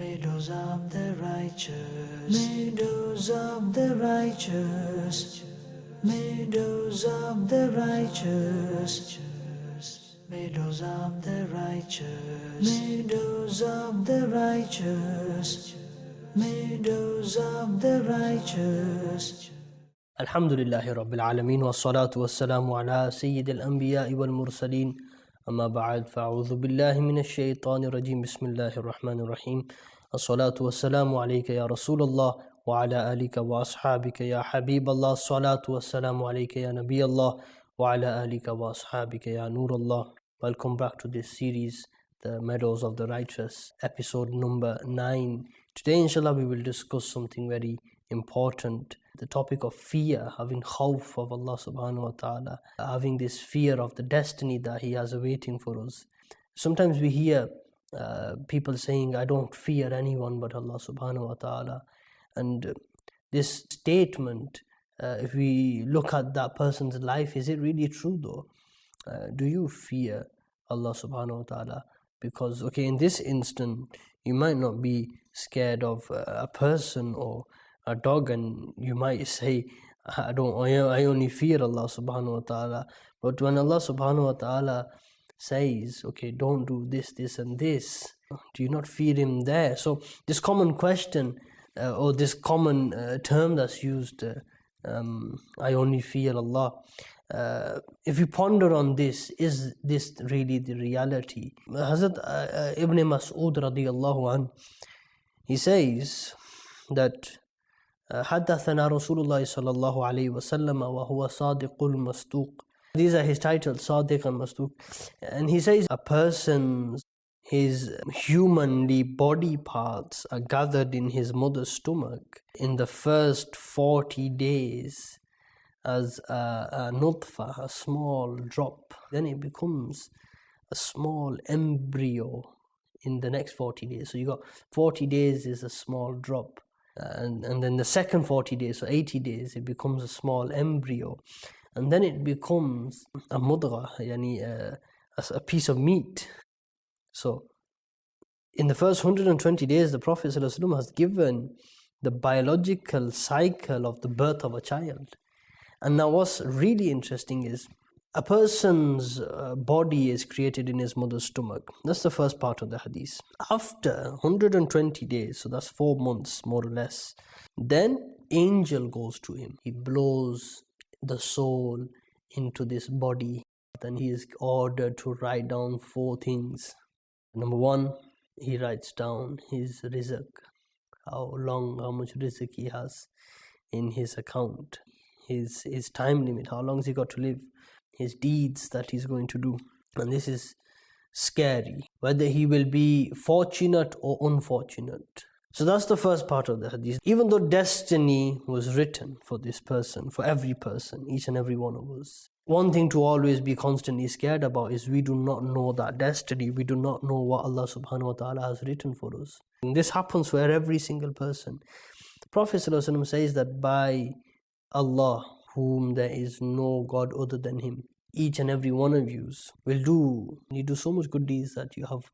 Meadows of the righteous, meadows of the righteous, meadows of the righteous, meadows of the righteous, meadows of the righteous, meadows of the righteous. Alhamdulillahi Rabbil Alameen wa salatu wa salamu ala Sayyidil Anbiya'i wal Mursaleen. Amma ba'd, fa'udhu billahi minash shaytanir rajim. Bismillahir Rahmanir Rahim. As-salatu wa salamu alayka ya Rasulullah wa ala alika wa ashabika ya Habiballah. As-salatu wa salamu alayka ya Nabiyallah wa ala alika wa ashabika ya Nurullah. Welcome back to this series, The Meadows of the Righteous, episode number 9. Today, inshallah, we will discuss something very important. The topic of fear, having khawf of Allah subhanahu wa ta'ala, having this fear of the destiny that He has awaiting for us. Sometimes we hear people saying, I don't fear anyone but Allah subhanahu wa ta'ala. And this statement, if we look at that person's life, is it really true though? Do you fear Allah subhanahu wa ta'ala? Because, okay, in this instant, you might not be scared of a person or a dog, and you might say, I only fear Allah subhanahu wa ta'ala. But when Allah subhanahu wa ta'ala says, okay, don't do this, this and this, do you not fear Him there? So this common question or this common term that's used, I only fear Allah, if you ponder on this, is this really the reality? Hazrat Ibn Mas'ud radiyallahu anh, he says that حدثنا رسول الله صلى الله عليه وسلم وهو صادق المصدوق. These are his titles, Sadiq and Masduq. And he says a person's, his humanly body parts are gathered in his mother's stomach in the first 40 days as a nutfa, a small drop. Then it becomes a small embryo in the next 40 days. So you got 40 days is a small drop. And then the second 40 days, so 80 days, it becomes a small embryo. And then it becomes a mudgha, yani a piece of meat. So in the first 120 days, the Prophet ﷺ has given the biological cycle of the birth of a child. And now what's really interesting is a person's body is created in his mother's stomach. That's the first part of the hadith. After 120 days, so that's 4 months more or less, then angel goes to him. He blows the soul into this body. Then he is ordered to write down 4 things. Number 1, he writes down his rizq, how much rizq he has in his account, his time limit, how long has he got to live, his deeds that he's going to do. And this is scary, whether he will be fortunate or unfortunate. So that's the first part of the hadith. Even though destiny was written for this person, for every person, each and every one of us, one thing to always be constantly scared about is we do not know that destiny. We do not know what Allah subhanahu wa ta'ala has written for us. And this happens for every single person. The Prophet ﷺ says that by Allah, whom there is no God other than Him, each and every one of you will do so much good deeds that you have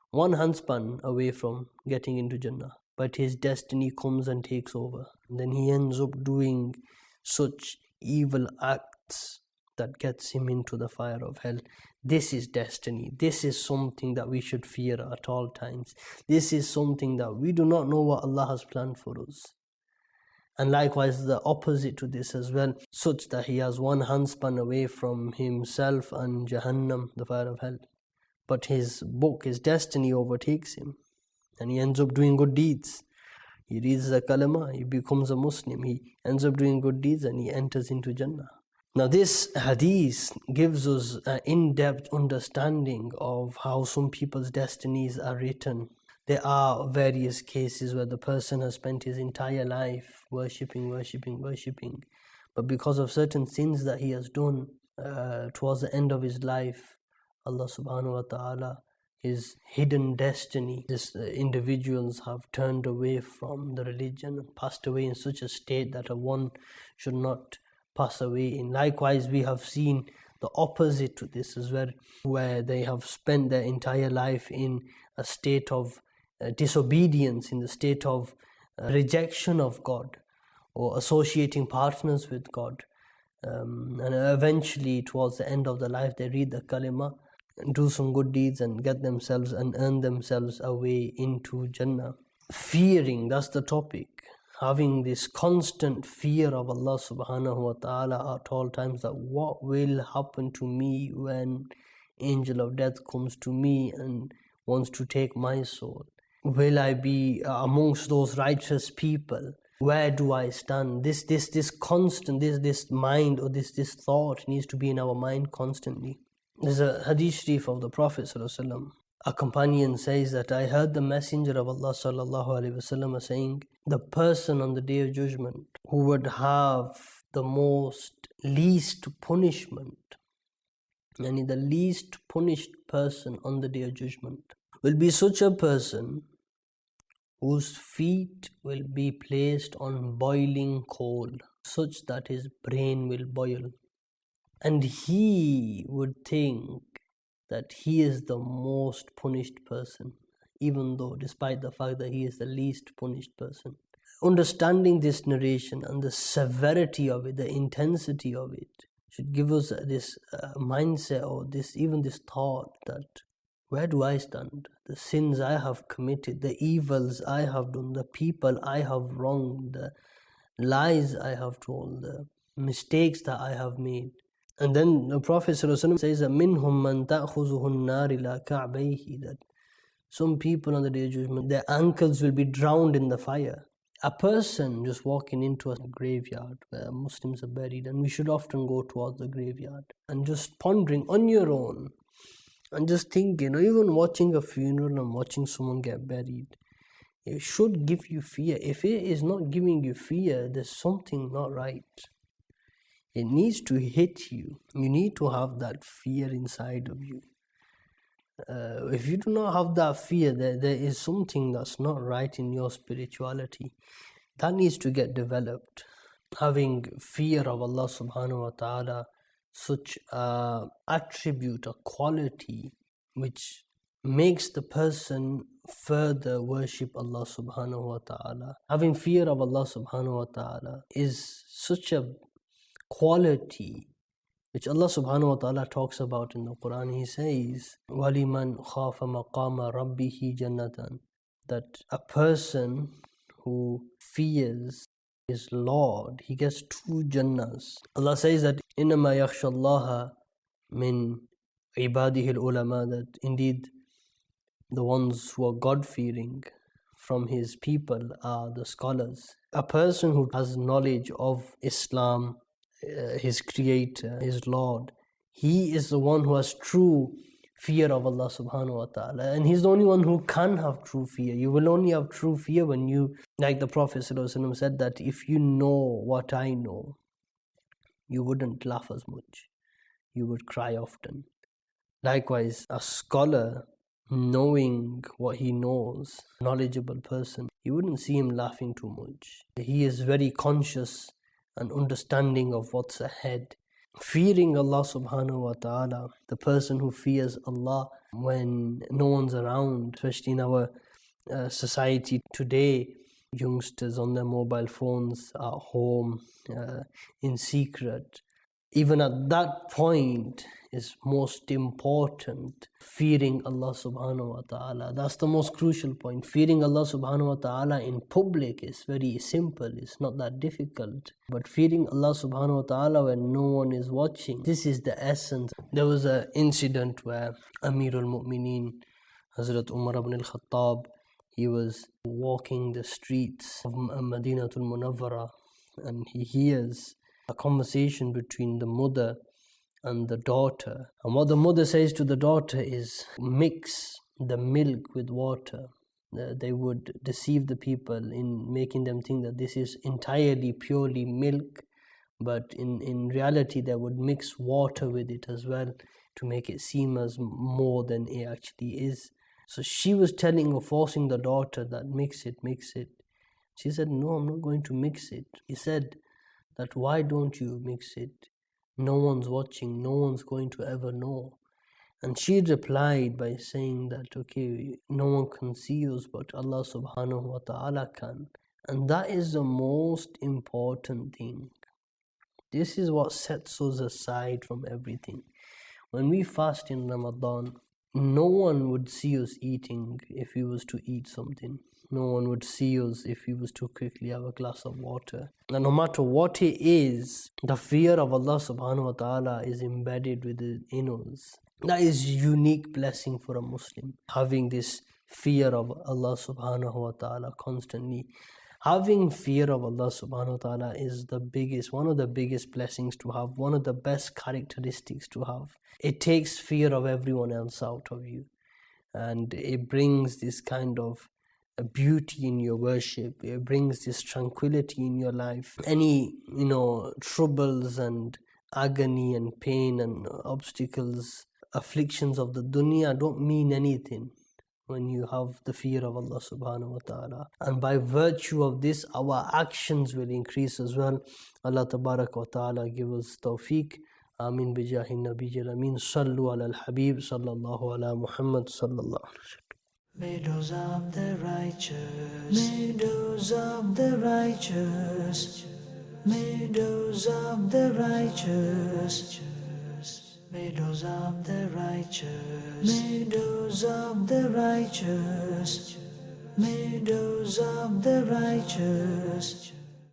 one handspan away from getting into Jannah. But his destiny comes and takes over. And then he ends up doing such evil acts that gets him into the fire of hell. This is destiny. This is something that we should fear at all times. This is something that we do not know what Allah has planned for us. And likewise the opposite to this as well, such that he has one handspan away from himself and Jahannam, the fire of hell. But his book, his destiny overtakes him, and he ends up doing good deeds. He reads the kalama, he becomes a Muslim, he ends up doing good deeds and he enters into Jannah. Now this hadith gives us an in-depth understanding of how some people's destinies are written. There are various cases where the person has spent his entire life worshipping, but because of certain sins that he has done towards the end of his life, Allah subhanahu wa ta'ala, his hidden destiny, these individuals have turned away from the religion and passed away in such a state that one should not pass away in. Likewise, we have seen the opposite to this as well, where they have spent their entire life in a state of disobedience, in the state of rejection of God, or associating partners with God. And eventually, towards the end of the life, they read the kalima, do some good deeds, and get themselves and earn themselves a way into Jannah. Fearing, that's the topic. Having this constant fear of Allah subhanahu wa ta'ala at all times, that what will happen to me when angel of death comes to me and wants to take my soul? Will I be amongst those righteous people? Where do I stand? This constant, this mind, or this thought needs to be in our mind constantly. There's a hadith sharif of the Prophet ﷺ. A companion says that I heard the Messenger of Allah ﷺ saying, the person on the Day of Judgment who would have the most least punishment, yani the least punished person on the Day of Judgment, will be such a person whose feet will be placed on boiling coal, such that his brain will boil. And he would think that he is the most punished person, even though despite the fact that he is the least punished person. Understanding this narration and the severity of it, the intensity of it, should give us this mindset, or this thought that where do I stand? The sins I have committed, the evils I have done, the people I have wronged, the lies I have told, the mistakes that I have made. And then the Prophet ﷺ says that مِنْهُمْ مَنْ تَأْخُذُهُ النَّارِ لَا كَعْبَيْهِ, that some people on the Day of Judgment, their ankles will be drowned in the fire. A person just walking into a graveyard where Muslims are buried, and we should often go towards the graveyard, and just pondering on your own, and just thinking, or even watching a funeral and watching someone get buried, it should give you fear. If it is not giving you fear, there's something not right. It needs to hit you. You need to have that fear inside of you. If you do not have that fear, there is something that's not right in your spirituality. That needs to get developed. Having fear of Allah subhanahu wa ta'ala, such an attribute, a quality which makes the person further worship Allah subhanahu wa ta'ala. Having fear of Allah subhanahu wa ta'ala is such a quality which Allah subhanahu wa ta'ala talks about in the Quran. He says, وَلِمَنْ خَافَ مَقَامَ رَبِّهِ جَنَّةً, that a person who fears his Lord, he gets 2 Jannahs. Allah says that إِنَّمَا يَخْشَى اللَّهَ مِنْ عِبَادِهِ الْعُلَمَاء, that indeed the ones who are God-fearing from his people are the scholars. A person who has knowledge of Islam, his creator, his Lord, he is the one who has true fear of Allah subhanahu wa ta'ala, and he's the only one who can have true fear. You will only have true fear when you, like the Prophet ﷺ said, that if you know what I know, you wouldn't laugh as much, you would cry often. Likewise, a scholar, knowing what he knows, knowledgeable person, you wouldn't see him laughing too much. He is very conscious and understanding of what's ahead. Fearing Allah subhanahu wa ta'ala, the person who fears Allah when no one's around, especially in our society today, youngsters on their mobile phones at home, in secret. Even at that point is most important, fearing Allah subhanahu wa ta'ala. That's the most crucial point. Fearing Allah subhanahu wa ta'ala in public is very simple, it's not that difficult. But fearing Allah subhanahu wa ta'ala when no one is watching, this is the essence. There was an incident where Amirul Mu'mineen, Hazrat Umar ibn al-Khattab, he was walking the streets of Madinatul Munawwara, and he hears a conversation between the mother and the daughter. And what the mother says to the daughter is, mix the milk with water. They would deceive the people in making them think that this is entirely purely milk, but in reality they would mix water with it as well to make it seem as more than it actually is. So she was telling or forcing the daughter that mix it. She said, no, I'm not going to mix it. He said that, why don't you mix it? No one's watching, no one's going to ever know. And she replied by saying that, okay, no one can see us but Allah subhanahu wa ta'ala can. And that is the most important thing. This is what sets us aside from everything. When we fast in Ramadan, no one would see us eating if we was to eat something. No one would see us if we was to quickly have a glass of water. And no matter what it is, the fear of Allah subhanahu wa ta'ala is embedded within us. That is a unique blessing for a Muslim, having this fear of Allah subhanahu wa ta'ala constantly. Having fear of Allah subhanahu wa ta'ala is one of the biggest blessings to have, one of the best characteristics to have. It takes fear of everyone else out of you, and it brings this kind of beauty in your worship. It brings this tranquility in your life. Any troubles and agony and pain and obstacles, afflictions of the dunya don't mean anything when you have the fear of Allah subhanahu wa ta'ala. And by virtue of this, our actions will increase as well. Allah tabarak wa ta'ala give us tawfiq. Amin bijahi nabiyil amin. Sallu ala al-habib sallallahu ala Muhammad sallallahu alaihi wasallam. Meadows of the righteous, meadows of the righteous, meadows of the righteous, meadows of the righteous, meadows of the righteous, meadows of the righteous.